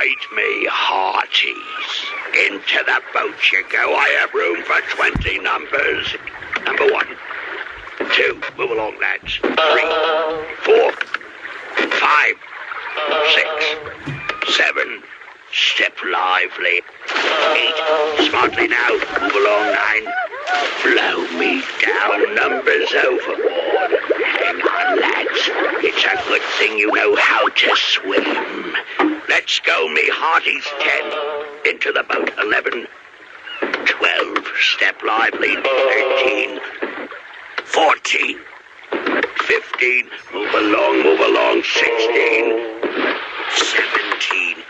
Right, me hearties. Into the boat you go. I have room for 20 numbers. Number 1, 2, move along, lads. 3, 4, 5, 6, 7, step lively. 8, smartly now, move along, 9. Blow me down, numbers overboard. Hang on, lads. It's a good thing you know how to swim. Let's go, me hearties. 10, into the boat. 11, 12, step lively. 13, 14, 15, move along. 16, 17,